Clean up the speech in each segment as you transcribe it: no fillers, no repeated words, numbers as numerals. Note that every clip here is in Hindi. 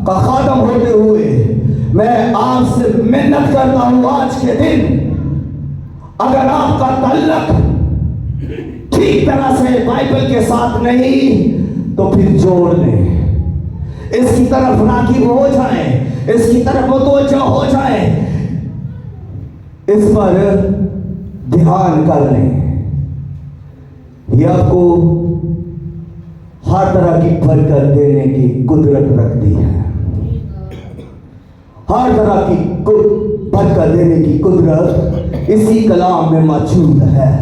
का खात्म होते हुए मैं आपसे मिन्नत करता हूं, आज के दिन अगर आपका ताल्लुक ठीक तरह से बाइबल के साथ नहीं तो फिर जोड़ लें, इसकी तरफ राग़िब हो जाए, इसकी तरफ मुतवज्जह हो जाए, इस पर ध्यान कर लें। यह आपको हर तरह की बरकत देने की कुदरत रखती है, हर तरह की बरकत देने की कुदरत इसी कलाम में मौजूद है।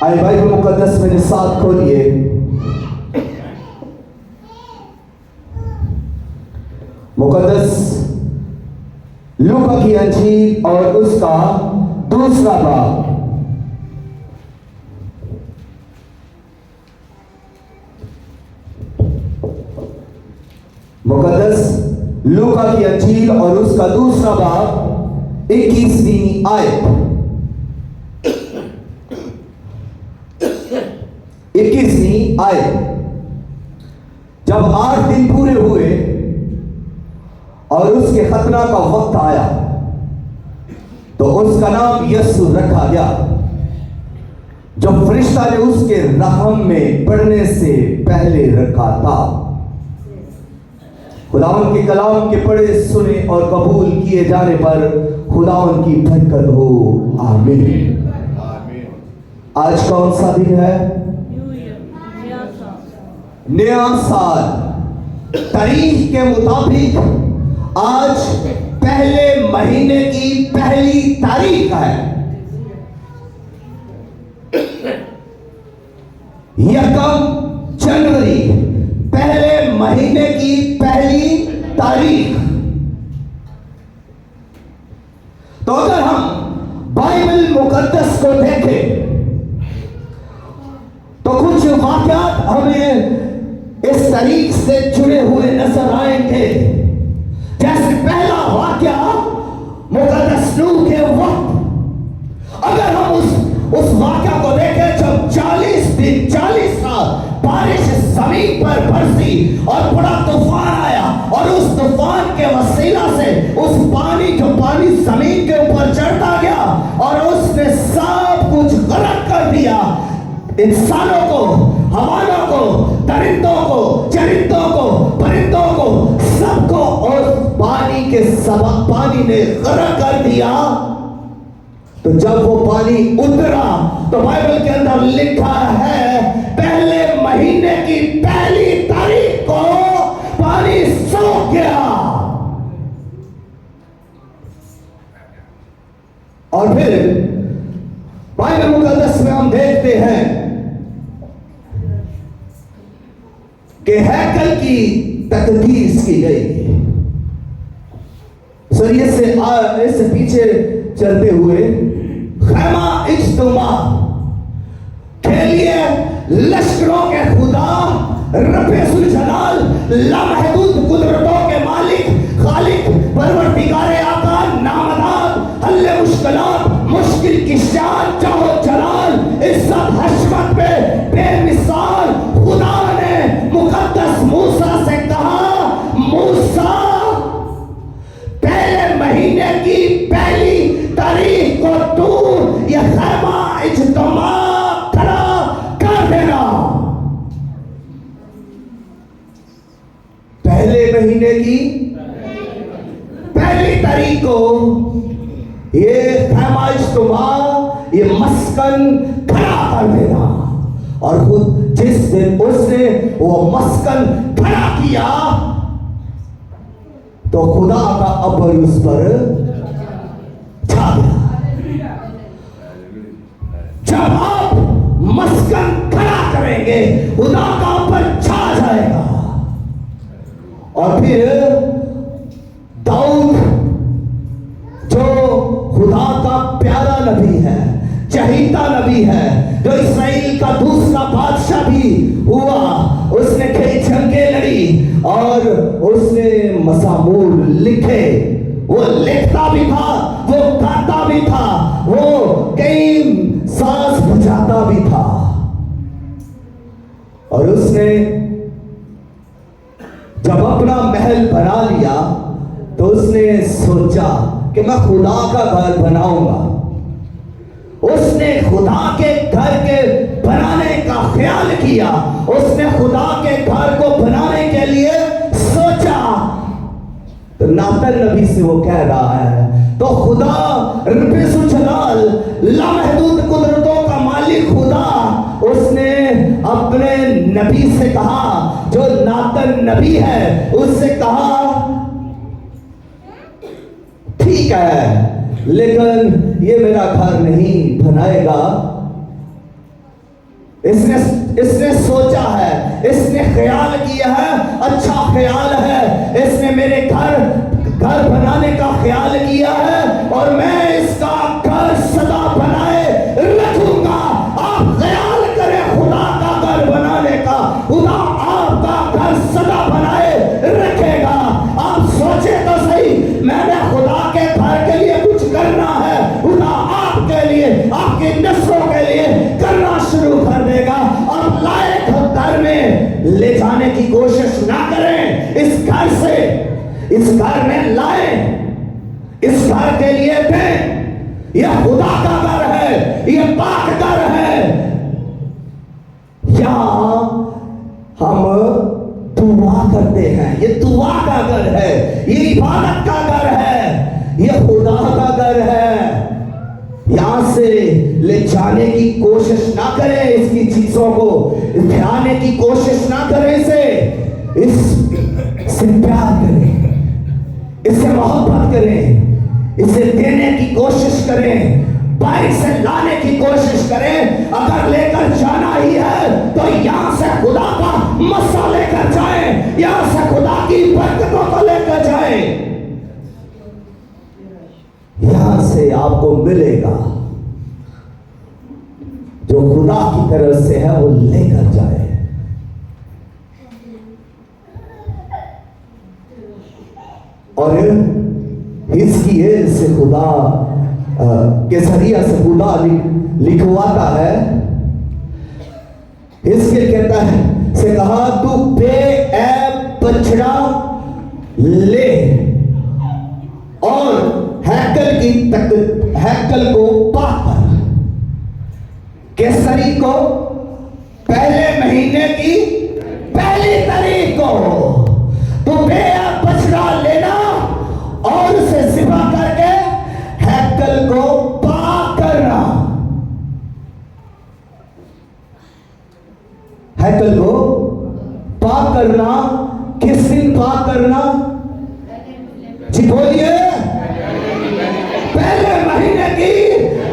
आए बाइबल मुकद्दस मेरे साथ खोलिए, मुकद्दस लूका की अंजील और उसका दूसरा बाब। मुकद्दस लूका की अंजील और उसका दूसरा बाब 21वीं आयत। 21वीं आयत। जब 8 दिन पूरे हुए और उसके खतना का वक्त आया तो उसका नाम यीशु रखा गया, जो फरिश्ता ने उसके रहम में पढ़ने से पहले रखा था। खुदावन के कलाम के पढ़े सुने और कबूल किए जाने पर खुदावन की बरकत हो, आमीन। आज कौन सा दिन है? नया साल। तारीख के मुताबिक आज पहले महीने की पहली तारीख है। यकम जनवरी, पहले महीने की पहली तारीख। तो अगर हम बाइबल मुकद्दस को देखें तो कुछ वाक़यात हमें इस तारीख से जुड़े हुए नजर आएंगे। जैसे पहला वाक़या मुकद्दस नूह के वक्त, अगर हम उस वाक़या को देखें जब 40 दिन 40 रात बारिश जमीन पर बरसी और बड़ा तूफान आया और उस तूफान के वसीला से उस पानी जमीन के ऊपर चढ़ता गया और उसने सब कुछ गरक कर दिया। इंसानों को, हवानों को, दरिंदों को, चरिंदों को, परिंदों को, सबको और पानी ने गरक कर दिया। तो जब वो पानी उतरा तो बाइबल के अंदर लिखा है पहले महीने की पहली तारीख को पानी सूख गया। और फिर बाइबल मुकद्दस में हम देखते हैं कि हैकल की तकदीस की गई। सरिये से इससे पीछे चलते हुए खैमा इज्तिमा के लिए लश्करों के खुदा रब्बुल जलाल लामहदूद कुदरतों के मालिक खालिक परवरदिगारे आका नामदाद हल्ले मुश्किलात मुश्किल की शान चाहो जलाल इज्जत हशमत पे बेमिसाल खुदा ने मुकद्दस मूसा से कहा, मूसा पहले महीने की पहली तारीख को तू यह खैमा इज्तिमा खड़ा कर देना। पहले महीने की पहली तारीख को ये खैमा इज्तिमा, ये मस्कन खड़ा कर देना। और खुद जिस दिन उसने वो मस्कन खड़ा किया तो खुदा का अबर उस पर छा गया। जब आप मस्कन खड़ा करेंगे खुदा का अबर छा जाएगा। और फिर दाऊद जो खुदा का प्यारा नबी है, चहीता नबी है, जो इसराइल का दूसरा बादशाह भी हुआ, उसने कई जंगें लड़ी और उसने मज़ामूर लिखे। वो लिखता भी था, वो गाता भी था, वो कई सांस बजाता भी था। और उसने जब अपना महल बना लिया तो उसने सोचा कि मैं खुदा का घर बनाऊंगा। उसने खुदा के घर के बनाने का ख्याल किया, उसने खुदा के घर को बनाने के लिए सोचा। तो नातन नबी से वो कह रहा है, तो खुदा रब्बुल लामहदूद कुदरतों का मालिक खुदा उसने अपने नबी से कहा, जो नातन नबी है उससे कहा, ठीक है लेकिन ये मेरा घर नहीं बनाएगा। इसने सोचा है, इसने ख्याल किया है, अच्छा ख्याल है, इसने मेरे घर बनाने का ख्याल किया है और मैं इसका घर सदा बनाए रखूंगा। आप ख्याल करें खुदा का घर बनाने का, खुदा आपका घर सदा बनाए रखेगा। आप सोचे तो सही, मैंने खुदा के घर के लिए कुछ करना है, खुदा आपके लिए, आपकी नस्लों के लिए करना शुरू कर देगा। और लायक घर में ले जाने की कोशिश ना करें, इस घर से इस घर में लाए, इस घर के लिए दें। यह खुदा का घर है, यह पाक घर है। यहां हम दुआ करते हैं, ये दुआ का घर है, ये इबादत का घर है, ये खुदा का घर है। यहां से ले जाने की कोशिश ना करें, इसकी चीजों को ध्याने की कोशिश ना करें, इससे प्यार करें, इससे मोहब्बत करें, इसे देने की कोशिश करें, बाइक से लाने की कोशिश करें। अगर लेकर जाना ही है तो यहां से खुदा का मसा लेकर जाएं, यहां से खुदा की बरकतों को लेकर जाएं। यहां से आपको मिलेगा जो खुदा की तरफ से है, वो लेकर जाए। और हिजकिय्येल से खुदा के जरिया से खुदा लिखवाता है। हिजकिय्येल कहता है से कहा, तू बेऐब बछड़ा ले और हैकल को पाक कर। केसरी को पहले महीने की पहली तारीख को तो बेऐब बछड़ा लेना और उसे ज़िबा करके हैकल को पाक करना। हैकल को पाक करना किस दिन पाक करना? जी बोलिए, पहले महीने की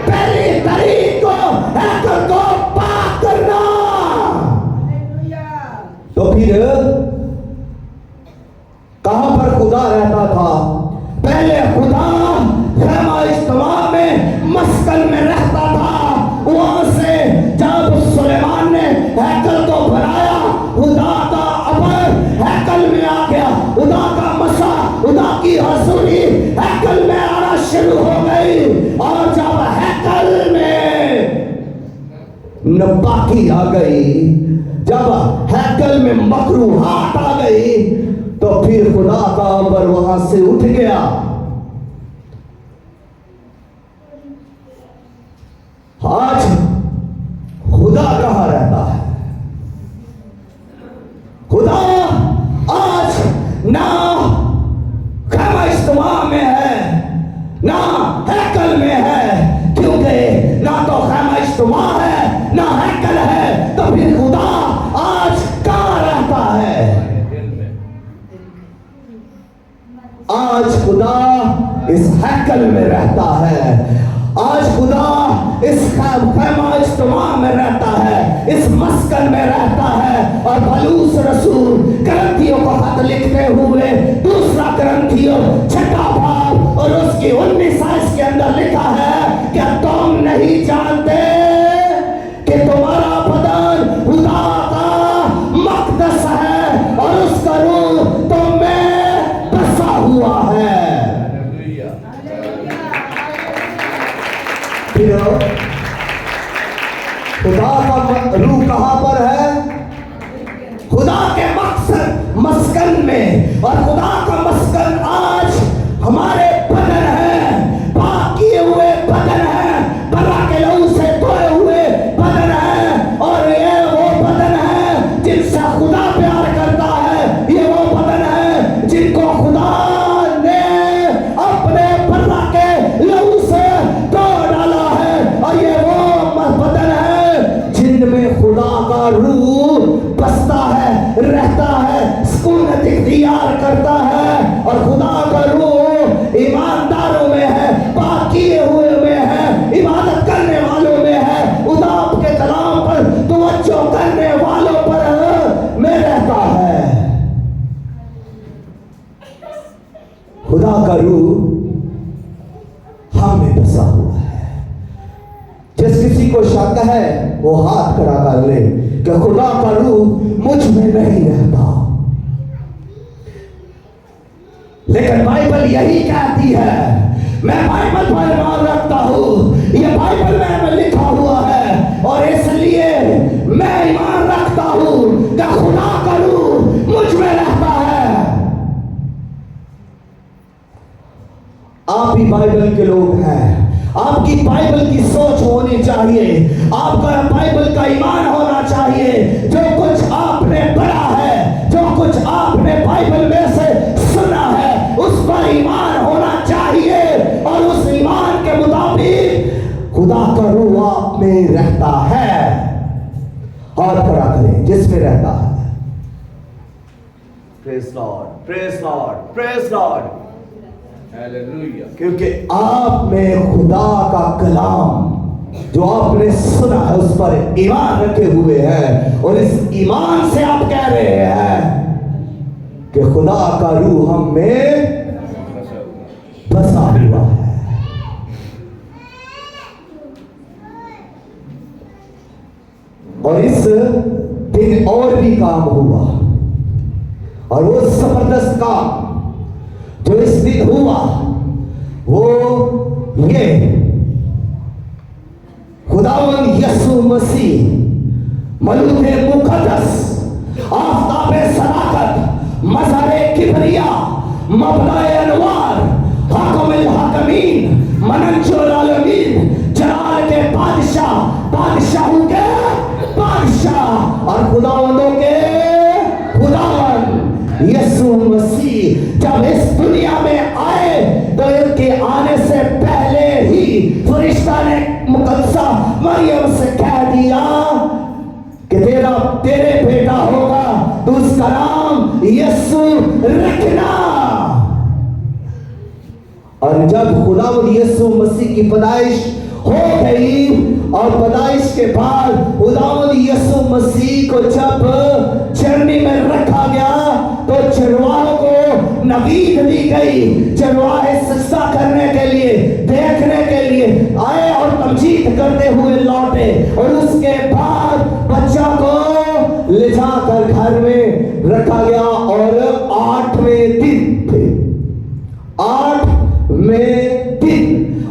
पहली तारीख को हैकल को पाक करना। तो फिर कहां पर खुदा रहता था? पहले खुदा खैमा इज्तिमा में मस्कन में रहता था। वहां से जब सुलेमान ने हैकल को बनाया, खुदा का अमर हैकल में आ गया, खुदा का मसा, खुदा की हजूरी हैकल में आना शुरू हो गई। और जब हैकल में नापाकी आ गई, जब हैकल में मकरूहात आ गई, तो फिर खुदा का अमर वहां से उठ गया। आज खुदा कहां रहता है? खुदा आज ना खैमा इज्तिमा में है, ना हैकल में है, क्योंकि ना तो खैमा इज्तिमा है ना हैकल है। तो फिर खुदा आज कहां रहता है? आज खुदा इस हैकल में रहता है। आज खुदा इस खैमा इज्तिमा में रहता है, इस मस्कन में रहता है। और पौलुस रसूल करंथियों को खत लिखते हुए दूसरा करंथियों 6वां बाब और उसकी 19 आयत के अंदर लिखा है, क्या तुम नहीं जानते कि तुम्हारा बदन खुदा का मक़दस है और उसका रूह तुम में बसा हुआ है। खुदा का रूह कहां पर है? और खुदा का मस्कन आज हमारे बदन है, पाक किए हुए बदन है, बर्रा के लहू से धोए हुए बदन है। और ये वो बदन है जिनसे खुदा प्यार करता है, ये वो बदन है जिनको खुदा ने अपने बर्रा के लहू से धो डाला है। और ये वो बदन है जिनमें खुदा का रूह बसता है, रहता है, सुकून इख्तियार करता है। और खुदा का रूह ईमानदारों में है, पाक किए हुए में है, इबादत करने वालों में है, उदाप के कलाम पर तवज्जो करने वालों पर में रहता है। खुदा का रूह हम में बसा हुआ है। जिस किसी को शक है वो हाथ खड़ा कर ले कि खुदा का रूह मुझ में नहीं रहता। लेकिन बाइबल यही कहती है, मैं बाइबल पर ईमान रखता हूं, ये बाइबल में लिखा हुआ है और इसलिए मैं ईमान रखता हूं कि खुदा का रूह मुझ में रहता है। आप भी बाइबल के लोग हैं, आपकी बाइबल की सोच होनी चाहिए, आपका बाइबल का ईमान होना चाहिए। जो कुछ आपने पढ़ा है, जो कुछ आपने बाइबल में से सुना है, उस पर ईमान होना चाहिए और उस ईमान के मुताबिक खुदा का रूह आप में रहता है। और खड़ा करें जिसमें रहता है। Praise Lord, praise Lord, praise Lord, hallelujah. क्योंकि आप में खुदा का कलाम जो आपने सुना है उस पर ईमान रखे हुए हैं और इस ईमान से आप कह रहे हैं कि खुदा का रूह हम में बसा हुआ है। और इस दिन और भी काम हुआ और वो जबरदस्त काम जो इस दिन हुआ वो ये खुदावंद यीशु मसीह मलूके मुकद्दस आफताबे सदाकत मज़हरे किबरिया मबदाए अनवार हाकिमुल हाकिमीन मनंजुल आलमीन जलाल के बादशाह बादशाहों के बादशाह और खुदावंदों के खुदावंद यीशु मसीह जब इस दुनिया में आए तो इनके आने से पहले ही फरिश्ता ने मुकद्दसा मरियम से कह दिया कि तेरे बेटा होगा तो उसका नाम यीशु रखना। और जब खुदावंद यीशु मसीह की पैदाइश हो गई और पैदाइश के बाद खुदावंद यीशु मसीह को जब चरनी में रखा गया तो चरवाहों को नवीद दी गई। चरवाहे सजदा करने के लिए, देखने के लिए आए और तमजीद करते हुए लौटे और उसके बाद बच्चा को ले जाकर घर में रखा गया और 8वें दिन थे, 8वें दिन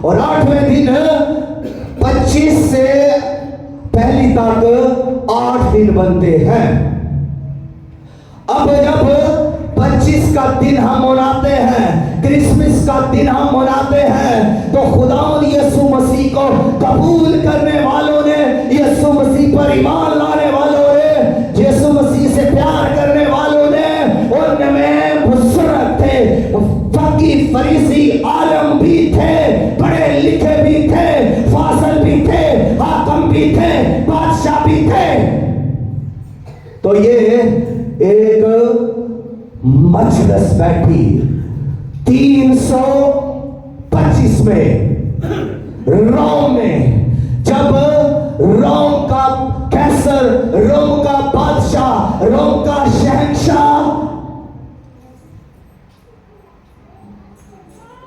और 8वें दिन 25 से पहली तक 8 दिन बनते हैं। अब जब 25 का दिन हम मनाते हैं, क्रिसमस का दिन हम मनाते हैं, तो खुदावंद यीशु मसीह को कबूल करने वालों ने, यीशु मसीह पर ईमान लाने वालों ने, यीशु मसीह से प्यार करने वालों ने, उनमें बुजुर्ग थे, फकीह फरीसी आलम भी थे, पढ़े लिखे भी थे, फासिल भी थे, हाकिम भी थे, बादशाह भी थे। तो ये एक मजलिस बैठी 325 में रोम में, जब रोम का कैसर, रोम का बादशाह, रोम का शहंशाह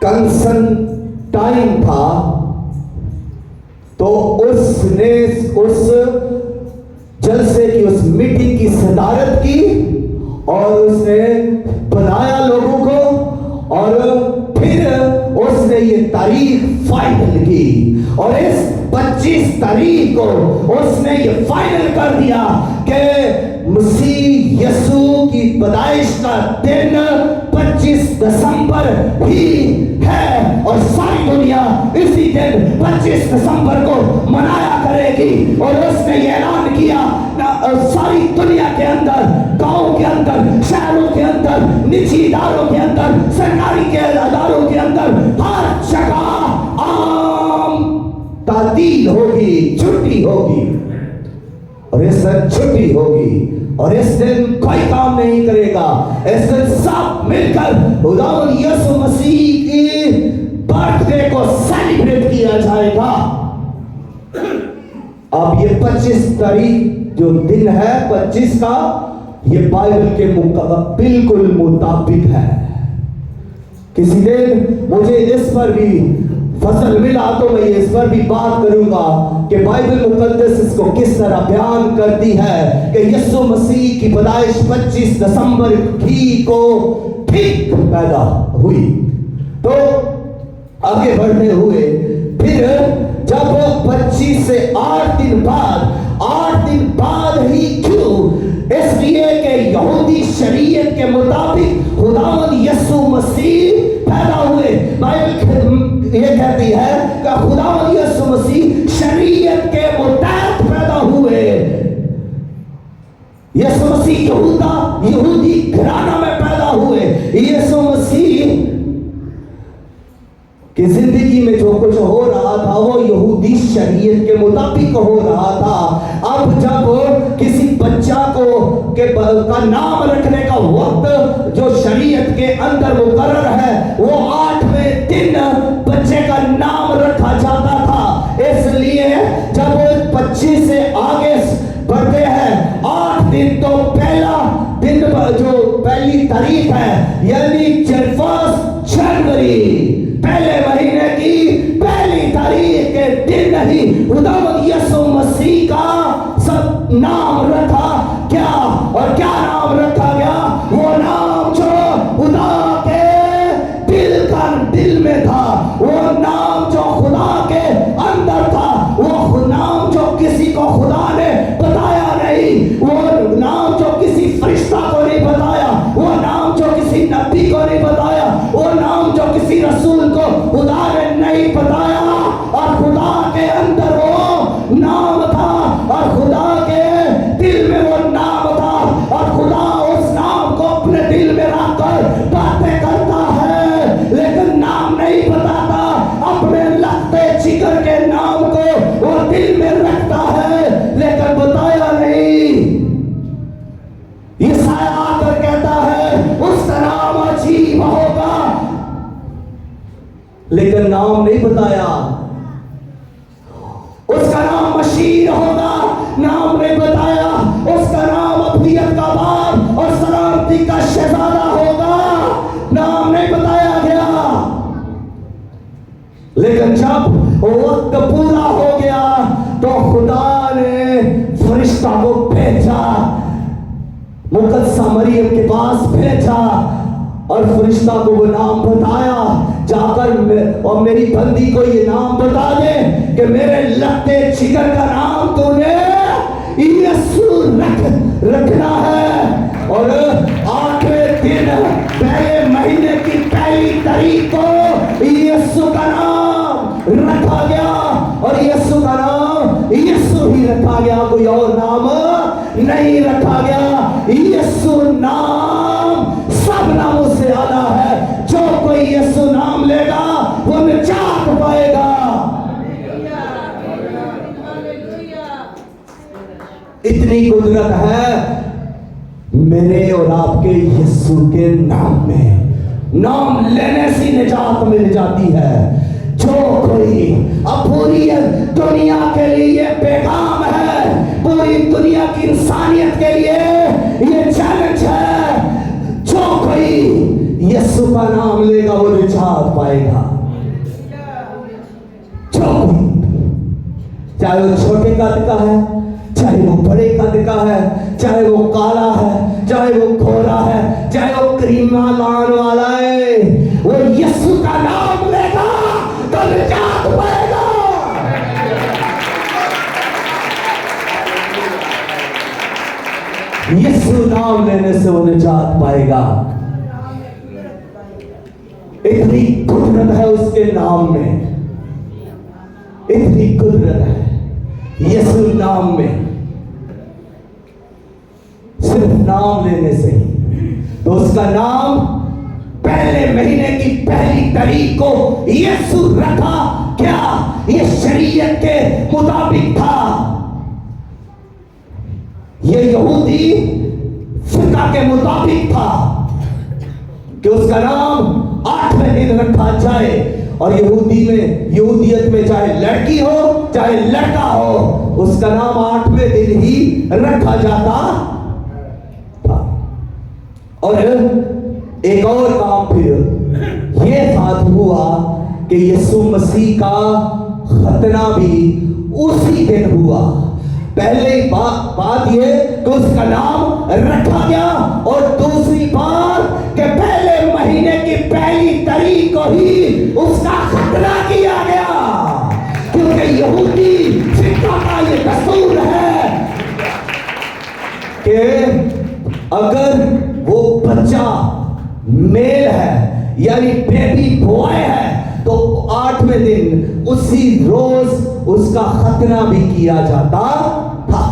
कंस्टेंटाइन था, तो उसने उस जलसे की, उस मीटिंग की सदारत की और उसने बुलाया लोगों को और फिर उसने ये तारीख फाइनल की और इस 25 तारीख को उसने ये फाइनल कर दिया कि मसीह यीशु की पैदाइश का दिन ही है और सारी दुनिया इसी दिन 25 दिसंबर को मनाया करेगी। और उसने ये ऐलान किया सारी दुनिया के अंदर, गांव के अंदर, शहरों के अंदर, निजी इदारों के अंदर, सरकारी के इदारों के अंदर, हर जगह आम तातील होगी, छुट्टी होगी। और इस दिन छुट्टी होगी और इस दिन कोई काम नहीं करेगा। इस दिन सब मिलकर खुदावंद यीशु मसीह की बर्थडे को सेलिब्रेट किया जाएगा। अब ये 25 तारीख जो दिन है 25 का, ये बाइबल के बिल्कुल मुताबिक है। किसी दिन मुझे इस पर भी फसल मिला तो मैं इस पर भी बात करूंगा कि बाइबल मुकद्दस इसको किस तरह बयान करती है कि यीशु मसीह की पैदाइश 25 दिसंबर ही को ठीक पैदा हुई। तो आगे बढ़ते हुए फिर जब 25 से 8 दिन बाद ही क्यों? इसलिए कि यहूदी शरीयत के मुताबिक खुदावंद यीशु मसीह पैदा हुए। बाइबल ये कहती है कि खुदावंद यीशु मसीह शरीयत के मुताबिक पैदा हुए। यीशु मसीह यहूदी घराना में पैदा हुए। यीशु मसीह कि जिंदगी में जो कुछ हो रहा था वो यहूदी शरीयत के मुताबिक हो रहा था। अब जब किसी बच्चा का नाम रखने का वक्त जो शरीयत के अंदर मुकर्रर है वो 8वें दिन बच्चे का नाम रखा जाता था। इसलिए जब 25 से आगे बढ़ते हैं 8 दिन, तो पहला दिन जो पहली तारीख है यानी 1 जनवरी, पहले महीने की पहली तारीख के दिन ही खुदावंद यीशु मसीह का सब नाम रखा क्या? और क्या नाम रखा गया? वो नाम जो खुदा के दिल में था, वो नाम जो खुदा के अंदर था, वो नाम जो किसी को खुदा ने बताया नहीं, वो नाम जो किसी फरिश्ता को नहीं बताया, वो नाम जो किसी नबी को नहीं बताया, वो नाम जो किसी रसूल को खुदा ने नहीं बताया। और खुदा के अंदर वो नाम था और खुदा के दिल में वो नाम था और खुदा उस नाम को अपने दिल में रखकर बातें करता है, लेकिन नाम नहीं बताता। अपने लगते जिगर के नाम को वो दिल में रखता है लेकिन बताया नहीं। ईसाया आकर कहता है उसका नाम अजीब होगा, लेकिन नाम नहीं बताया। उसका नाम मशीर होगा, नाम नहीं बताया। उसका नाम अबदियत का बाप और सलामती का शहजादा होगा, नाम नहीं बताया गया। लेकिन जब वक्त पूरा हो गया तो खुदा ने फरिश्ता को भेजा, मुकद्दसा मरियम के पास भेजा और फरिश्ता को वो नाम बताया, जाकर और मेरी बंदी को ये नाम बता दे कि मेरे लगते जिगर का नाम तूने यीशु रखना है। और 8वें दिन पहले महीने की पहली तारीख को यीशु का नाम रखा गया और यीशु का नाम यीशु ही रखा गया, कोई और नाम नहीं रखा गया। यीशु नाम सब नामों से आला है। जो कोई यीशु नाम लेगा वो निजात पाएगा। इतनी कुदरत है मेरे और आपके यीशु के नाम में। नाम लेने से निजात मिल जाती है। जो कोई अब पूरी दुनिया के लिए पैगाम है, पूरी दुनिया की इंसानियत के लिए ये चैलेंज है, जो कोई यीशु का नाम लेगा वो निजात पाएगा। जो कोई, चाहे वो छोटे कद का है, चाहे वो बड़े कद का है, चाहे वो काला है, चाहे वो गोरा है, चाहे वो क्रीमा लान वाला है, वो यीशु का नाम लेगा तो निजात पाएगा। यीशु नाम लेने से वो निजात पाएगा। इतनी कुदरत है उसके नाम में, इतनी कुदरत है यीशु नाम में। सिर्फ नाम लेने से ही तो उसका नाम पहले महीने की पहली तारीख को यीशु रखा। क्या ये शरीयत के मुताबिक था? ये यहूदी फिका के मुताबिक था कि उसका नाम 8वें दिन रखा जाए। और यहूदियत में चाहे लड़की हो चाहे लड़का हो, उसका नाम 8वें दिन ही रखा जाता था। और एक और काम फिर ये साथ हुआ कि यीशु मसीह का खतना भी उसी दिन हुआ। पहले बात ये कि उसका नाम रखा गया, और दूसरी बात कि पहले महीने की पहली तारीख को ही उसका खतना किया गया, क्योंकि यहूदी फिका का ये दस्तूर है कि अगर वो बच्चा मेल है यानी बेबी बॉय है तो 8वें दिन उसी रोज उसका खतना भी किया जाता था।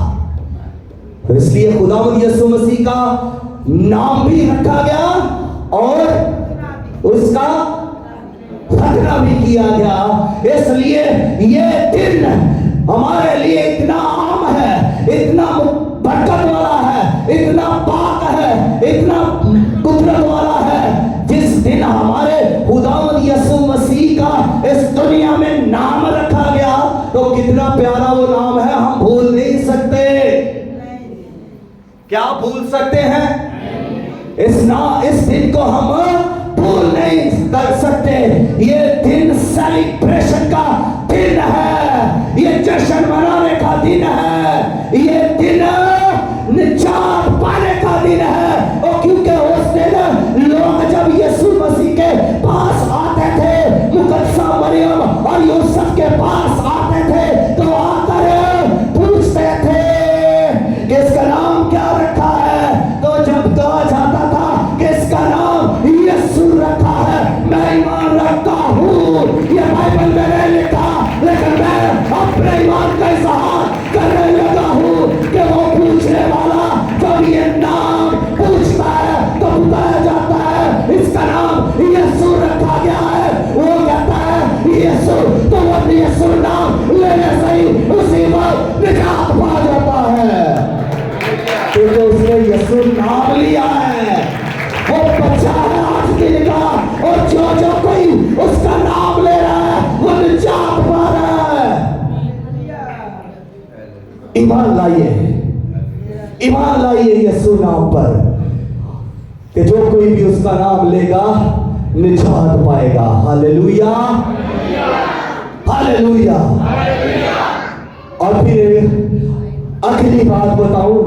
तो इसलिए खुदावंद यीशु मसीह का नाम भी रखा गया और उसका खतना भी किया गया। इसलिए ये दिन हमारे लिए इतना आम है, इतना बरकत वाला है, इतना पाक है, इतना कुदरत वाला है। जिस दिन हमारे खुदावंद यीशु मसीह का इस दुनिया में नाम रखा गया, तो कितना प्यारा वो नाम है, हम भूल नहीं सकते। क्या भूल सकते हैं? इस दिन को हम भूल नहीं कर सकते। ये दिन सेलिब्रेशन का दिन है, ये जश्न मनाने का दिन है, ये दिन निजात पाने का दिन है। और क्योंकि उस दिन लोग जब यीशु मसीह के पास आते थे, मुकद्दसा मरियम और यूसुफ के पास आते थे, तो आकर पूछते थे कि इसका नाम क्या रखा है। तो जब कहा जाता था कि इसका नाम यीशु रखा है, मैं ईमान रखता हूँ, ये बाइबल में नहीं लिखा, लेकिन मैं अपने ईमान का इजहार करने लगा हूँ कि वो पूछने वाला जब ये नाम पूछता है तो बताया जाता है इसका नाम यीशु रखा गया है। वो कहता है यीशु, तो वो यीशु नाम लेने से ही उसी वक्त निजात पा जाता है, क्योंकि उसने यीशु नाम लिया है। वो बच्चा है 8 दिन का, और जो कोई उसका नाम ले रहा है वो निजात पा रहा है। ईमान लाइए यीशु नाम पर, कि जो कोई भी उसका नाम लेगा निजात पाएगा। Hallelujah, hallelujah. और फिर अगली बात बताऊं,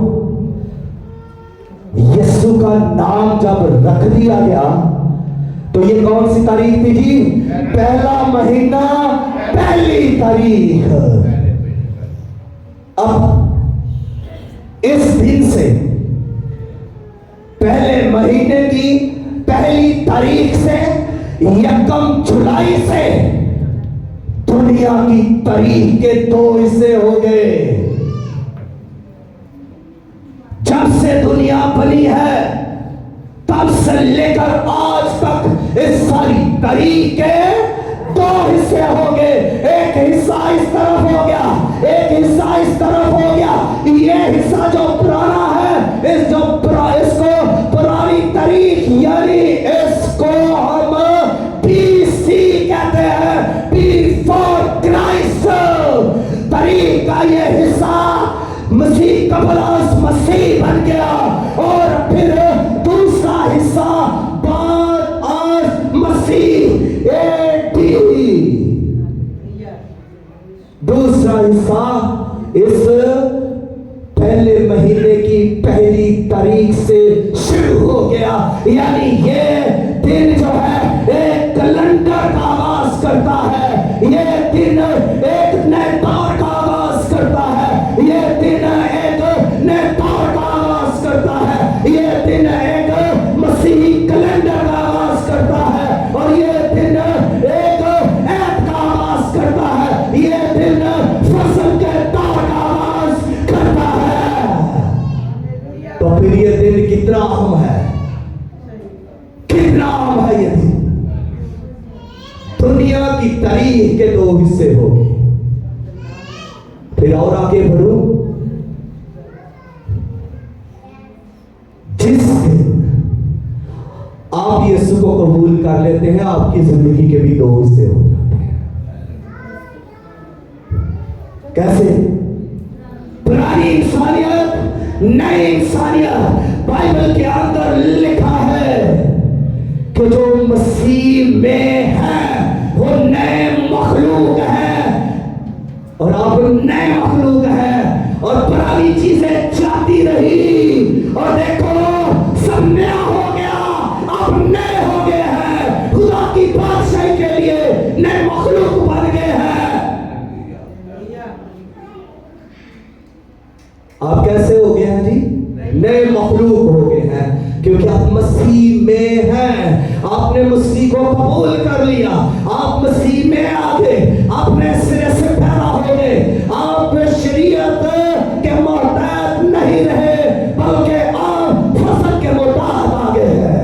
यीशु का नाम जब रख दिया गया तो ये कौन सी तारीख थी जी? पहला महीना पहली तारीख। अब इस दिन से पहले महीने की पहली तारीख से 1 जुलाई से दुनिया की तारीख के 2 हिस्से हो गए। जब से दुनिया बनी है तब से लेकर आज तक इस सारी तारीख के 2 हिस्से हो गए। एक हिस्सा इस तरफ हो गया, एक हिस्सा इस तरफ हो गया। ये हिस्सा जो पुराना है, इसको पुरानी तारीख यानी इसको हम BC कहते हैं, बिफोर क्राइस्ट तारीख का ये हिस्सा मसीह का बलास मसीह बन गया। और फिर दूसरा हिस्सा बाद आज मसीह AD, दूसरा हिस्सा इस पहले महीने की पहली तारीख से शुरू हो गया। यानी ये दिन जो है एक कैलेंडर का आगाज करता है, ये दिन एक नए दौर का आगाज करता है, ये दिन एक नए दौर का आगाज करता है, ये दिन एक मसीही कैलेंडर का आगाज करता है। और ये तो फिर ये दिन कितना अहम है, कितना अहम है ये दिन। दुनिया की तारीख के दो हिस्से हो गए। फिर और आगे बढ़ो, जिस दिन आप यीशु को कबूल कर लेते हैं, आपकी जिंदगी के भी दो हिस्से हो जाते हैं। कैसे? पुरानी इंसानियत, नई इंसानियत। बाइबल के अंदर लिखा है कि जो मसीह में है वो नए मखलूक है, और आप नए मखलूक है, और पुरानी चीजें जाती रही और देखो सब नया हो गया, अब नए हो गए हैं, खुदा की बादशाही के लिए नए मखलूक बन गए हैं। आप कैसे हो गए हैं जी? नए मखलूक हो गए हैं, क्योंकि आप मसीह में हैं। आपने मसीह को कबूल कर लिया, आप मसीह में आ गए, अपने सिरे से पैदा हो गए। आप शरीयत के मोहताज नहीं रहे, बल्कि आप फसल के मोहताज आ गए हैं।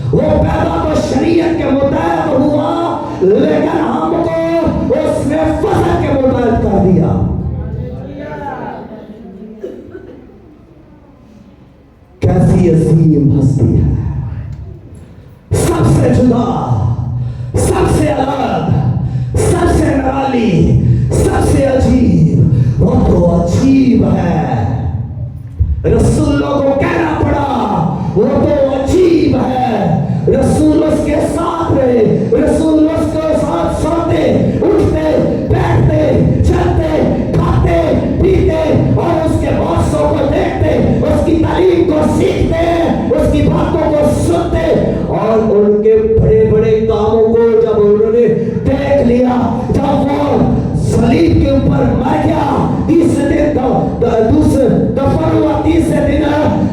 वो पैदा तो शरीयत के मोहताज हुआ, लेकिन हमको उसने फसल के मोहताज कर दिया। कैसी अजीम हस्ती है, सबसे जुदा, सबसे अलग, सबसे निराली, सबसे अजीब। वो तो अजीब है। रसूलों को कहना पड़ा वो तो अजीब है। रसूल उसके साथ रहे, रसूल उसके साथ सोते, उठते, बैठते, चलते, खाते, पीते, और उसके बातों को देखते, उसकी तालीम को सीखते, उसकी बातों को सुनते, और उनके बड़े बड़े कामों को जब उन्होंने देख लिया, जब वो सलीब के ऊपर मर गया, तीसरे दिन दूसरे दफन हुआ, तीसरे दिन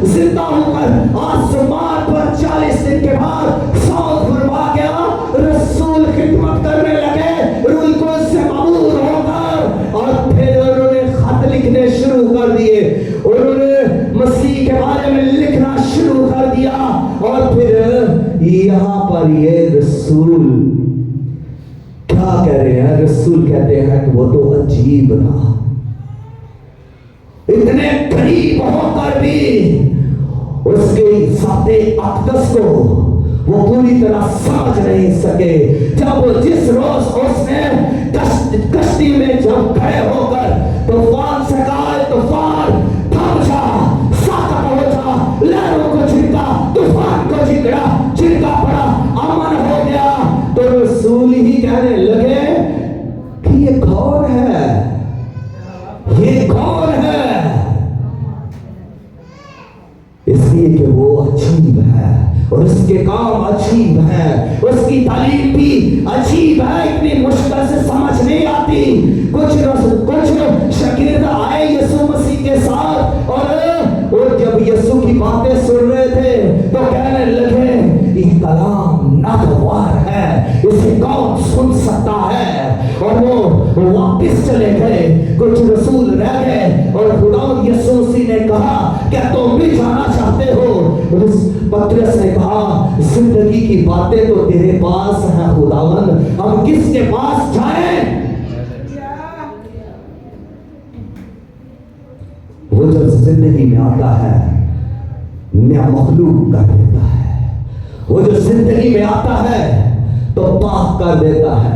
जिंदा होकर आसमान पर 40 दिन के बाद सौंफ फरमा गया। रसूल खिदमत करने लगे रूह को से मामूर होकर, और फिर उन्होंने खत लिखने शुरू कर दिए, उन्होंने मसीह के बारे में लिखना शुरू कर दिया। और फिर यहाँ पर ये रसूल क्या कह रहे हैं? रसूल कहते हैं कि वो तो अजीब था, इतने करीब होकर भी उसके ज़ाते अक़दस को वो पूरी तरह समझ नहीं सके। जब जिस रोज उसने कश्ती में जब खड़े होकर तूफान से कहा, तूफान थम जा, साकत हो जा, लहरों को झिड़का, तूफान को झिड़का पड़ा, अमन हो गया, तो रसूल ही कहने लगे कि ये कौन है, ये कौन है? इसलिए कि वो अजीब है और उसके काम अजीब है, उसकी तालीम भी अजीब है, इतनी मुश्किल से समझ नहीं आती। कुछ शागिर्द आए यीशु मसीह के साथ, और जब यीशु की बातें सुन रहे थे तो कहने लगे ये कलाम नागवार है, इसे कौन सुन सकता है? और वो वापस चले गए, कुछ रसूल रह गए, और खुदा यीशु मसीह ने कहा क्या तुम भी जाना चाहते हो? पतरस ने कहा जिंदगी की बातें तो तेरे पास है खुदावंद, हम किसके पास जाएं? वो जब जिंदगी में आता है नया मखलूक कर देता है, वो जब जिंदगी में आता है तो पाक कर देता है,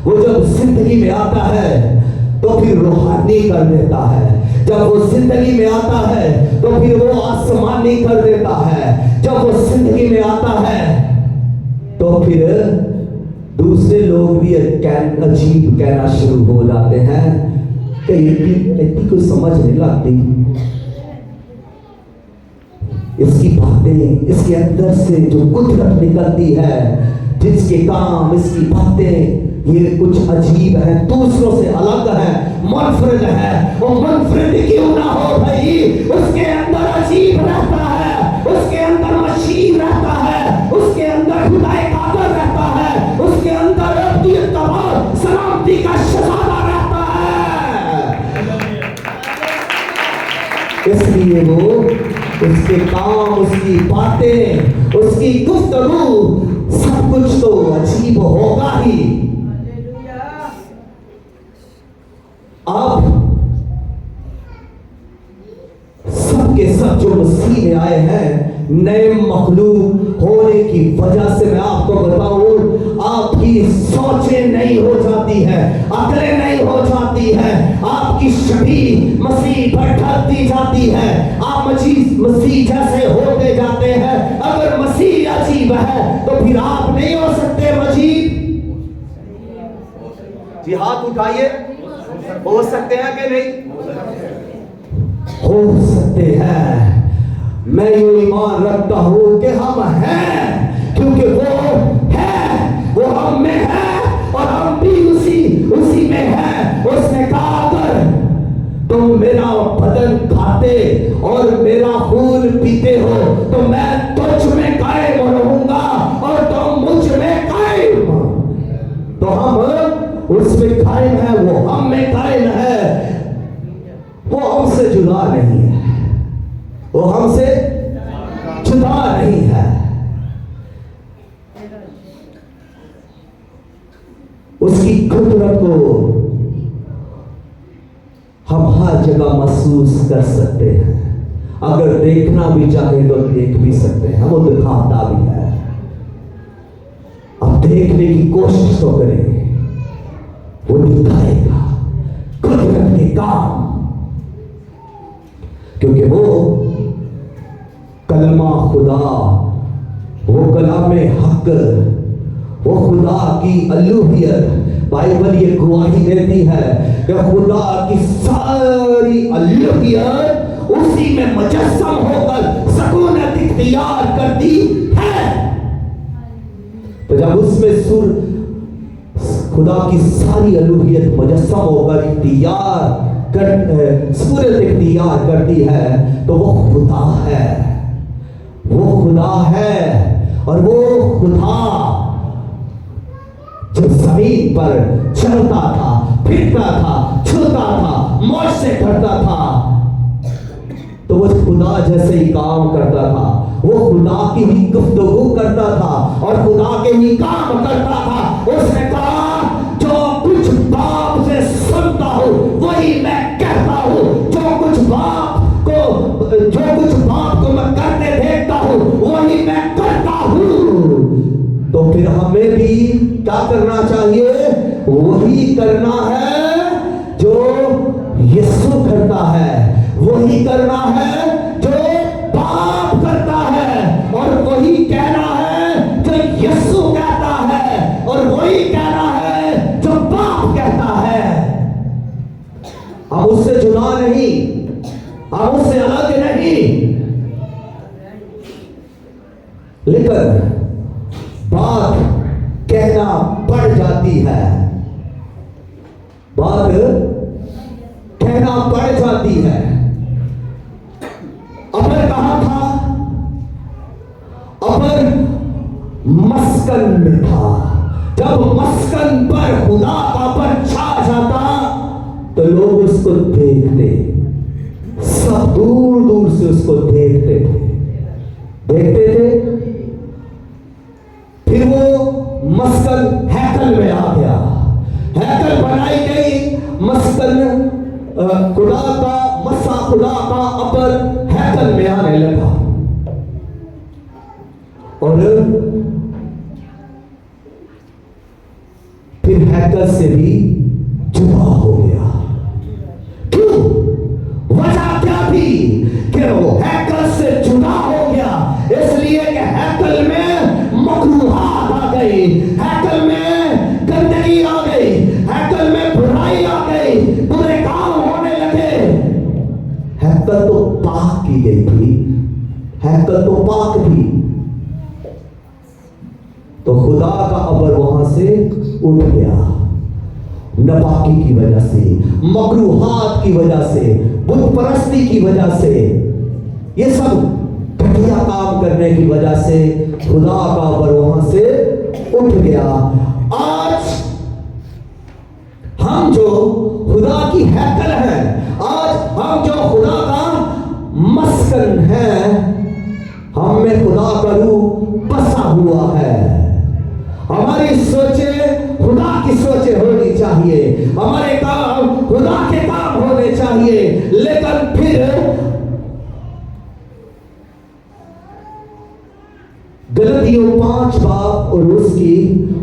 वो जब जिंदगी में आता है तो फिर रूहानी कर देता है, जब वो जिंदगी में आता है तो फिर वो आसमानी कर देता है, जब वो जिंदगी में आता है तो फिर दूसरे लोग भी अजीब कहना शुरू हो जाते हैं कि इतनी कुछ समझ नहीं लगती, इसकी बातें, इसके अंदर से जो कुदरत निकलती है, जिसके काम, इसकी बातें ये कुछ अजीब है, दूसरों से अलग है, मुनफरिद है। वो मुनफरिद क्यों ना हो भाई, उसके अंदर अजीब रहता है, उसके अंदर मशीन रहता है, उसके अंदर खुदाए कादर रहता है, उसके अंदर अब्दियत का सलामती का शहजादा रहता है। इसलिए वो उसके काम, उसकी बातें, उसकी गुफ्तगू, सब कुछ तो अजीब होगा ही। अब सबके सब जो मसीह में आए हैं, नए मखलूक होने की वजह से मैं आपको बताऊं, आपकी सोचें नई हो जाती है, अकलें नई हो जाती है, आपकी शबीह मसीह पर ढलती जाती है, आप मसीह जैसे होते जाते हैं। अगर मसीह अजीब है तो फिर आप नहीं हो सकते मजीब। जी हाथ उठाइए, हो सकते हैं कि नहीं? हो सकते हैं। मैं ये ईमान रखता हूं कि हम हैं, क्योंकि वो है, वो हम में है और हम भी उसी में है। उसने कहा अगर तुम मेरा बदन खाते और मेरा खून पीते हो तो मैं तुझ में कायम रहूंगा और तुम मुझ में कायम। तो हम उसमें कायम है, वो हम में कायम है। वो हमसे जुदा नहीं है, वो हमसे जुदा नहीं है। उसकी कुदरत को हम हर जगह महसूस कर सकते हैं। अगर देखना भी चाहे तो देख भी सकते हैं। वो दिखाता भी है। अब देखने की कोशिश तो करें, वो दिखाएगा कुदरत के काम, क्योंकि वो कलमा खुदा, वो कलामे हक, वो खुदा की अलूहियत, बाइबल ये गवाही देती है कि खुदा की सारी अलूहियत उसी में मुजस्सम होकर सकूनत इख्तियार करती है। तो जब उसमें खुदा की सारी अलूहियत मुजस्सम होकर सूरत इख्तियार करती है, तो वो खुदा है, वो खुदा है। और वो खुदा जो जमीन पर चलता था, फिरता था, छूता था, मौज से करता था, तो वो खुदा जैसे ही काम करता था। वो खुदा की ही गुफ्तगू करता था और खुदा के ही काम करता था। उसने कहा जो कुछ बाप से सुनता हूं वही मैं कहता हूं, जो कुछ बाप को मैं करते देखता हूं वही मैं करता हूं। तो फिर हमें भी क्या करना चाहिए? वही करना है जो यीशु करता है, वही करना है जो बाप करता है, और वही कहना है जो यीशु कहता है, और वही कहना है जो बाप कहता है। हम उससे जुदा नहीं, हम उससे अलग नहीं, लेकिन बात कहना पड़ जाती है, बात कहना पड़ जाती है। अबर कहां था? अबर मस्कन में था। जब मस्कन पर खुदा का पर छा जाता तो लोग उसको देखते, सब दूर दूर से उसको देखते थे। फिर वो मस्कन हैकल में आ गया, हैकल बनाई गई, मस्कन खुदा का, मस्सा खुदा का अपर हैकल में आने लगा, और फिर हैकल से भी जुदा हो गया। क्यों? वजह क्या थी कि वो हैकल से जुदा हो गया? इसलिए कि हैकल में मकरूहात आ गई, हैकल में गंदगी आ गई, हैकल में बुराई आ गई, बुरे काम होने लगे। हैकल तो पाक की गई थी, हैकल तो पाक थी, तो खुदा का अबर वहां से उठ गया। नापाकी की वजह से, मकरूहात की वजह से, बुत परस्ती की वजह से, ये सब घटिया काम करने की वजह से खुदा का अबर वहां से उठ गया। आज हम जो खुदा की हैकल हैं, आज हम जो खुदा का मस्कन हैं, खुदा का रूह बसा हुआ है। हमारी सोचें खुदा की सोचें होनी चाहिए, हमारे काम खुदा के काम होने चाहिए। लेकिन फिर गलतियों 5 बाब और उसकी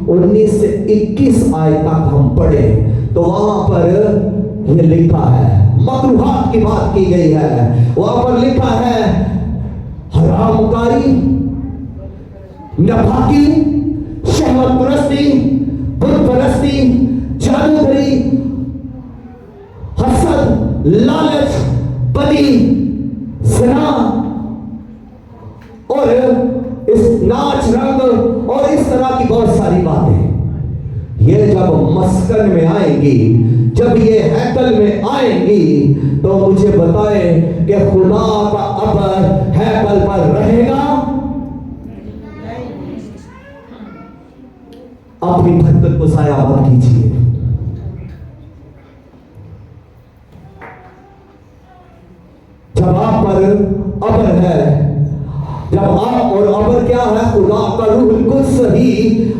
19 से 21 आयत तक हम पढ़े तो वहां पर यह लिखा है, मकरूहात की बात की गई है। वहां पर लिखा है हरामकारी, नापाकी, शहवत परस्ती, बुत परस्ती, जादूगरी, हसद, लालच, बदी, ज़िना और इस नाच रंग और इस तरह की बहुत सारी बातें ये जब मस्कन में आएंगी, जब ये हैकल में आएंगी तो मुझे बताए कि खुदा का अबर हैकल पर रहेगा। अपनी बरकत को साया मत कीजिए। जब आप पर अबर है, जब आप और अबर क्या है, खुदा का रूह कुछ ही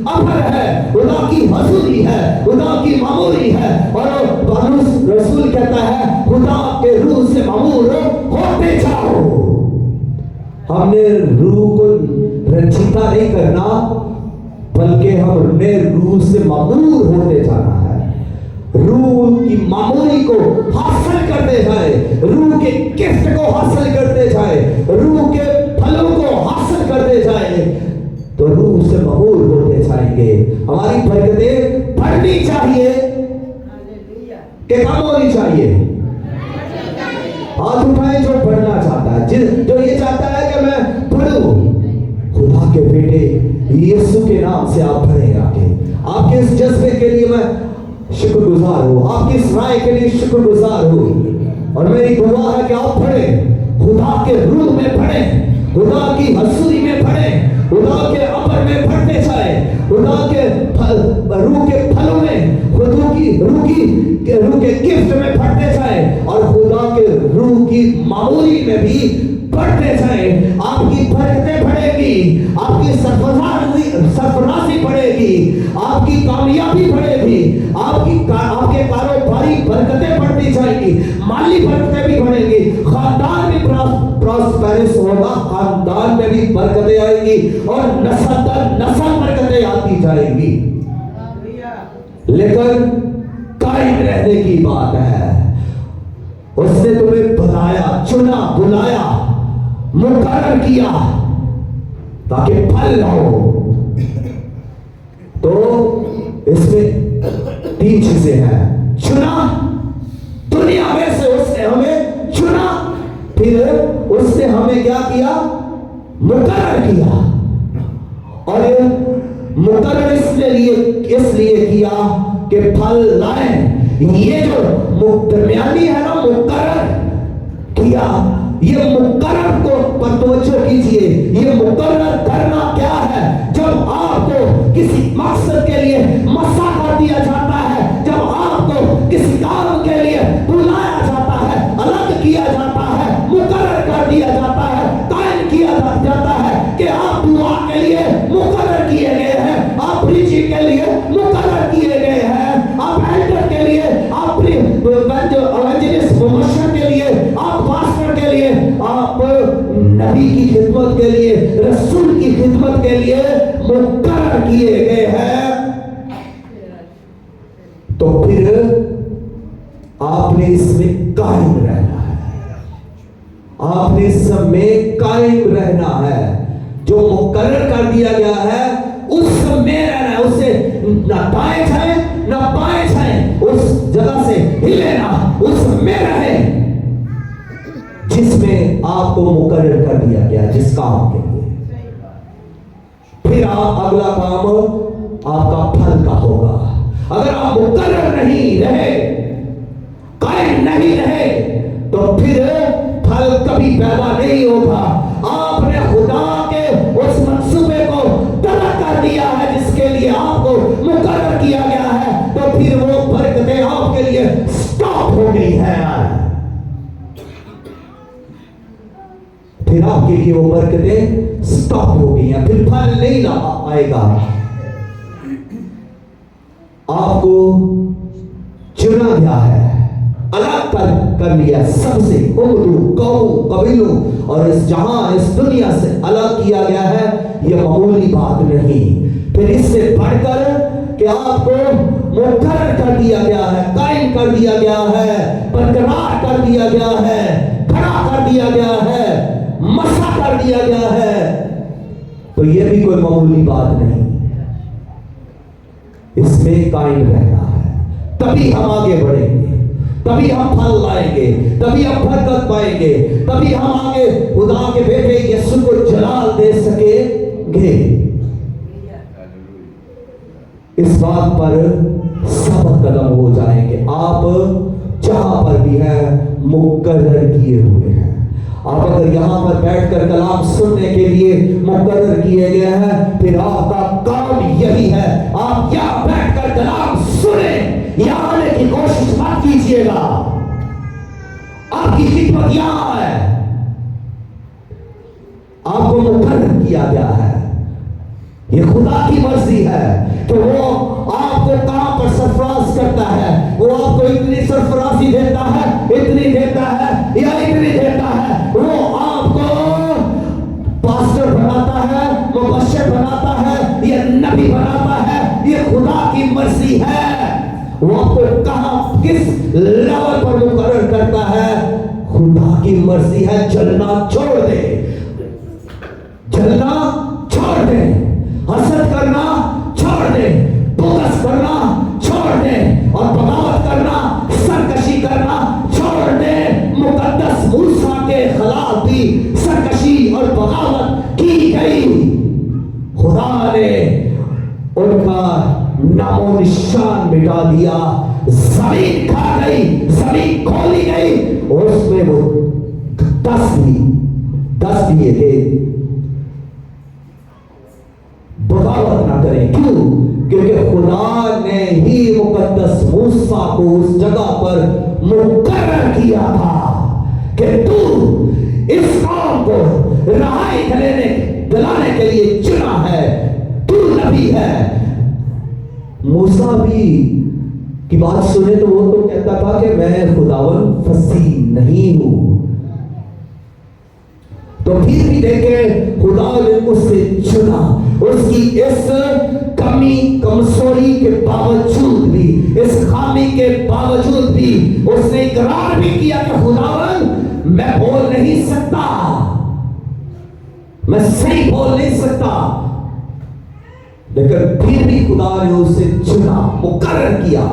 अबर है, खुदा की हजूरी है, खुदा की मामूरी है। और पौलुस रसूल कहता है खुदा के रूह से मामूर होते जाओ। हमने रूह को रंजीता नहीं करना, बल्कि हमने रूह से मामूर होते जाना है। रूह की मामूली को हासिल करते जाए, रूह के गिफ्ट को हासिल करते जाए, रूह के फलों को हासिल करते जाए तो रूह से मामूर होते जाएंगे। हमारी बरकतें बढ़नी चाहिए कि कम होनी चाहिए? हाथ उठाए जो बढ़ना चाहता है, जो ये चाहता है कि मैं बढ़ूं। खुदा के बेटे यीशु के नाम से आप बढ़े आगे। आपके इस जज्बे के लिए मैं शुक्रगुजार हूं, आपकी इस राय के लिए शुक्रगुजार हूं। और मेरी दुआ है कि आप बढ़े, खुदा के रूह में बढ़े, खुदा की हसूरी में बढ़े, खुदा के अमर में बढ़ते जाए, खुदा के रूह के फलों में, खुदा की रूह के गिफ्ट में बढ़ते जाए और खुदा के रूह की मामूली में भी बढ़ते जाए। आपकी बरकतें बढ़ेगी, आपकी सरफराजी बढ़ेगी, आपकी कामयाबी बढ़ेगी, आपके कारोबारी बरकतें बढ़ती जाएंगी, माली बरकतें भी बढ़ेंगी, खानदान भी प्रॉस्पेरस होगा, खानदान में भी बरकतें आएंगी और नस्ल दर नस्ल बरकतें आती जाएंगी। लेकिन कायम रहने की बात है। उसने तुम्हें बताया, चुना, बुलाया, मुकर्रर किया ताकि फल लाओ। तो इसमें 3 चीजें हैं। चुना, दुनिया में से उसने हमें चुना, फिर उसने हमें क्या किया? मुकर्रर किया। और मुकर्रर इसलिए किया कि फल लाए। ये जो दरमियानी है ना, मुकर्रर किया, ये मुकर्रर को पर तवज्जो कीजिए। ये मुकर्रर करना क्या है? जब आपको किसी मकसद के लिए मसा कर दिया जाता है, जब आपको किसी काम के लिए बुलाया जाता है, अलग किया जाता है, मुकर्रर कर दिया जाता है, कायम किया जाता है कि आप दुआ के लिए मुकर्रर किए गए हैं, आप प्रीचिंग के लिए मुकर्रर किए गए हैं, आप एल्डर के लिए, आप इवेंजलिस्ट के लिए, आप पास्टर के लिए, आप नबी की खिदमत के लिए, रसूल की खिदमत के लिए मुकर्रर किए गए हैं। तो फिर आपने इसमें कायम रहना है, आपने इसमें कायम रहना है। जो मुकर्रर कर दिया गया है उसमें रहना है, उससे ना दाएं जाए ना बाएं जाए, उस जगह से हिले ना, उसमें रहे जिसमें आपको मुकर्रर कर दिया गया, जिस काम के लिए। फिर अगला काम आपका फल का होगा। अगर आप मुकर्रर नहीं रहे, कायम नहीं रहे, तो फिर फल कभी पैदा नहीं होगा। आपने खुदा के उस मंसूबे को तरक कर दिया है जिसके लिए आपको मुकर्रर किया गया है, तो फिर वो बरकतें आपके लिए स्टॉप हो गई है। फिर आप आपके लिए वो बरकतें स्टॉप हो गई हैं, फिर फल नहीं आएगा। आपको चुना गया है, अलग कर लिया सबसे, उम्रों, कौमों, कबीलों और इस जहां, इस दुनिया से अलग किया गया है। यह मामूली बात नहीं, फिर इससे बढ़कर कि आपको मुकर्रर कर दिया गया है, कायम कर दिया गया है, बरकरार कर दिया गया है, खड़ा कर दिया गया है, मसा कर दिया गया है। तो यह भी कोई मामूली बात नहीं, इसमें कायम रहना है, तभी हम आगे बढ़ेंगे, तभी हम फल लाएंगे, तभी हम बरकत पाएंगे, तभी हम आगे खुदा के बेटे यीशु को जलाल दे सकेंगे। इस बात पर सबक कदम हो जाएंगे। आप जहां पर भी है मुकर्रर किए हुए हैं। आप अगर यहां पर बैठकर कलाम सुनने के लिए मुकर्रर किए गए हैं, फिर आपका काम यही है, आप यहां बैठकर कलाम सुने, यहां आने की कोशिश मत कीजिएगा। आपकी खिदमत यहां है, आपको मुकर्रर किया गया है। ये खुदा की मर्जी है कि वो आपको कहां पर सरफराज करता है। वो आपको इतनी सरफराजी देता है, इतनी देता है या इतनी देता है। वो आपको पास्टर बनाता है, मुबश्शिर बनाता है, ये नबी बनाता है, ये खुदा की मर्जी है। वो आपको कहां, किस लेवल पर मुकर्रर करता है, खुदा की मर्जी है। जलना छोड़ दे, जलना छोड़ दे, हसद करना छोड़ दे, बोगस करना छोड़ दे और बगावत करना, सरकशी करना छोड़ दे। मुकद्दस मूसा के खिलाफ भी सरकशी और बगावत की गई। खुदा ने उनका नामो निशान मिटा दिया, जमीन खा गई, जमीन खोली गई, और उसमें वो 10 दिए थे बगावत ना करें। क्यों? क्योंकि खुदा ने ही मुकद्दस मूसा को उस जगह पर मुकर्रर किया था कि तू इस कौम को रहाई दिलाने के लिए चुना है, तू नबी है। मूसा भी की बात सुने तो वो तो कहता था कि मैं खुदावन फसीह नहीं हूं, तो फिर भी देखे खुदा ने उससे चुना। उसकी इस कमी, कमजोरी के बावजूद भी, इस खामी के बावजूद भी उसने इकरार भी किया कि खुदावन मैं बोल नहीं सकता, मैं सही बोल नहीं सकता, लेकिन फिर भी खुदा ने उसे चुना, मुकर्रर किया।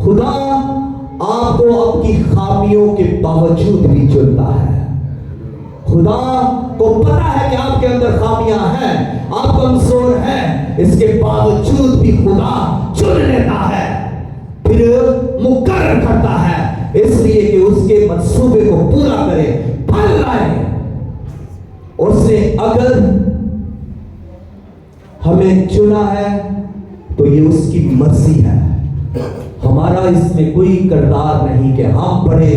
खुदा आपको आपकी खामियों के बावजूद भी चुनता है। खुदा को पता है कि आपके अंदर खामियां हैं, आप कमजोर हैं, इसके बावजूद भी खुदा चुन लेता है, फिर मुकर्रर करता है, इसलिए कि उसके मंसूबे को पूरा करे, फल लाए। उसने अगर हमें चुना है तो ये उसकी मर्जी है, हमारा इसमें कोई किरदार नहीं कि हम पढ़े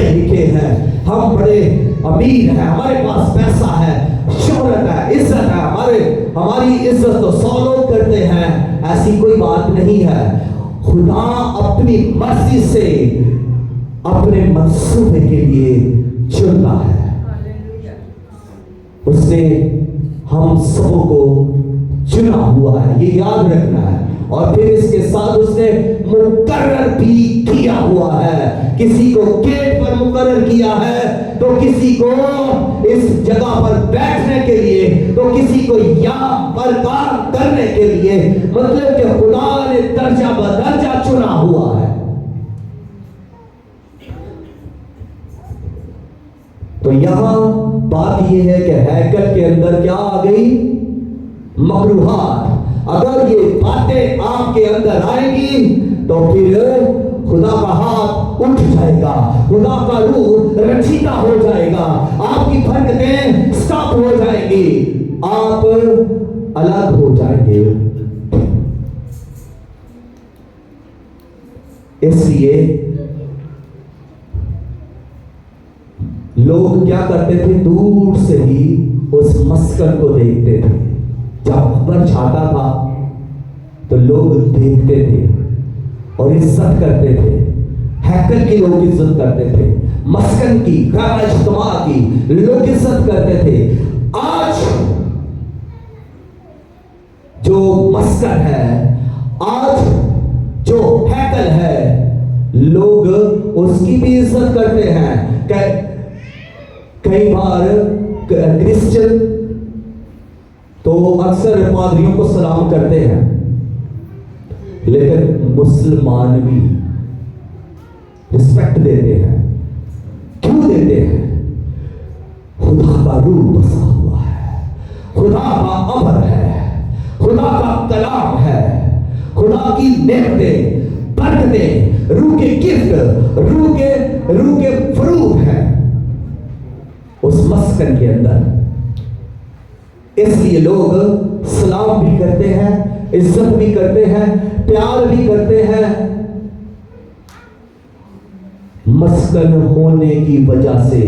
लिखे हैं, हम बड़े अमीर हैं, हमारे पास पैसा है, शोहरत है, इज्जत है, हमारी इज्जत तो 100 लोग करते हैं। ऐसी कोई बात नहीं है। खुदा अपनी मर्जी से अपने मंसूबे के लिए चुनता है। उसने हम सबको चुना हुआ है, ये याद रखना है। और फिर इसके साथ उसने मुकर्रर भी किया हुआ है। किसी को गेट पर मुकर्रर किया है, तो किसी को इस जगह पर बैठने के लिए, तो किसी को यहाँ पर काम करने के लिए, मतलब कि खुदा ने दर्जा बदर्जा चुना हुआ है। तो यहां बात यह है कि हैकल के अंदर क्या आ गई? मकरूहात। अगर ये बातें आपके अंदर आएंगी तो फिर खुदा का हाथ उठ जाएगा, खुदा का रूह रचीता हो जाएगा, आपकी बरकतें स्टॉप हो जाएंगी, आप अलग हो जाएंगे। इसलिए लोग लोग क्या करते थे, दूर से ही उस मस्कन को देखते थे। जब अकबर छाता था तो लोग देखते थे और इज्जत करते थे। हैकल की लोग इज्जत करते थे, मस्कन की, गाना इज्तिमा की लोग इज्जत करते थे। आज जो मस्कन है, आज जो हैकल है, लोग उसकी भी इज्जत करते हैं। कई बार क्रिश्चियन तो अक्सर पादरियों को सलाम करते हैं, लेकिन मुसलमान भी रिस्पेक्ट देते हैं। क्यों देते हैं? खुदा का रूह बसा हुआ है, खुदा का अमर है, खुदा का कलाम है, खुदा की नेमतें, बरकतें, रूह के गिफ्ट, रूह के फ्रूट हैं उस मस्कन के अंदर। इसलिए लोग सलाम भी करते हैं, इज्जत भी करते हैं, प्यार भी करते हैं। मस्कन होने की वजह से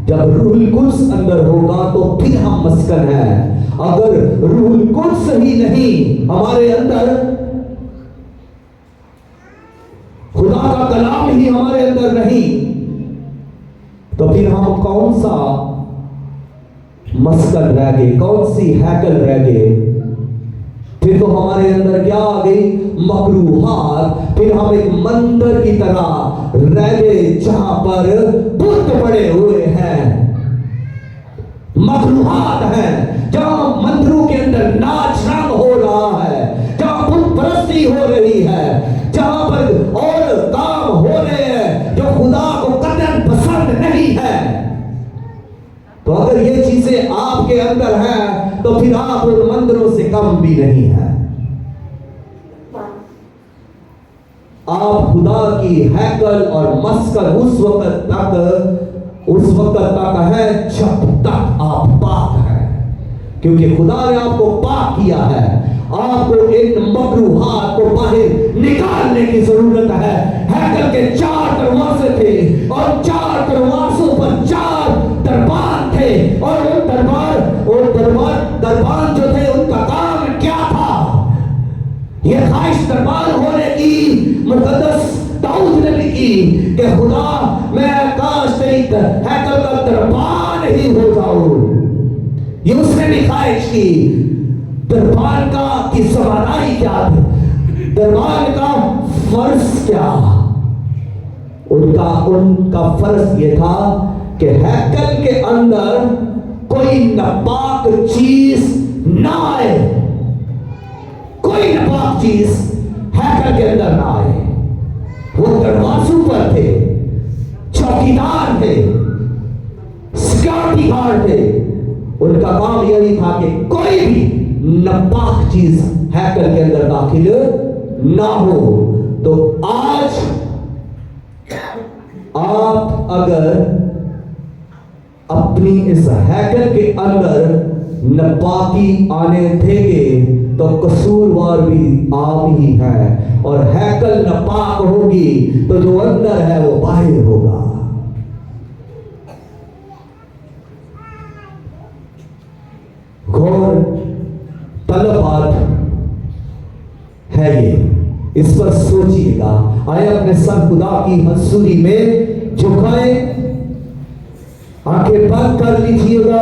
जब रूहुल कुद्स अंदर होगा तो फिर हम मस्कन हैं। अगर रूहुल कुद्स ही नहीं हमारे अंदर, खुदा का कलाम ही हमारे अंदर नहीं, तो फिर हम कौन सा मस्कन रह गए, कौन सी हैकल रह गए? फिर तो हमारे अंदर क्या आ गई? मकरूहात। फिर हम एक मंदिर की तरह रह गए जहां पर बुत पड़े हुए हैं, मकरूहात हैं, जहां मंदिरों के अंदर नाच रंग हो रहा है, जहां बुत परस्ती हो रही है, जहां पर और काम हो रहे हैं जो खुदा को कतई पसंद नहीं है। तो अगर ये चीजें आपके अंदर हैं तो फिर आप उन मंदिरों से कम भी नहीं है। आप खुदा की हैकल और मस्कन उस वक्त तक है जब तक आप पाक हैं, क्योंकि खुदा ने आपको पाक किया है। आपको इन मकरूहात को बाहर निकालने की जरूरत है। हैकल के 4 दरवाजे थे और 4 दरवाजों पर 4 दरबान थे, और दरबान जो थे उनका काम क्या था? ये ख्वाहिश दरबार होने की मुकद्दस दाऊद ने भी की कि खुदा मैं काश तेरी हैकल का दरबान ही हो जाऊं। ये उसने भी ख्वाहिश की। दरबान का की समानाई क्या थी? दरबान का फर्ज क्या? उनका फर्ज ये था कि हैकल के अंदर कोई नापाक चीज ना आए, कोई नापाक चीज हैकल के अंदर ना आए। वो दरवाजों पर थे, चौकीदार थे, सिक्योरिटी गार्ड थे। उनका काम यही था कि कोई भी नापाक चीज हैकल के अंदर दाखिल ना हो। तो आज आप अगर अपनी इस हैकल के अंदर नापाकी आने देंगे तो कसूरवार भी आप ही हैं, और हैकल नापाक होगी तो जो अंदर है वो बाहर होगा। घोर तलब बात है ये, इस पर सोचिएगा। आए अपने सर खुदा की हजूरी में झुकाएं, आंखें बंद कर लीजिएगा।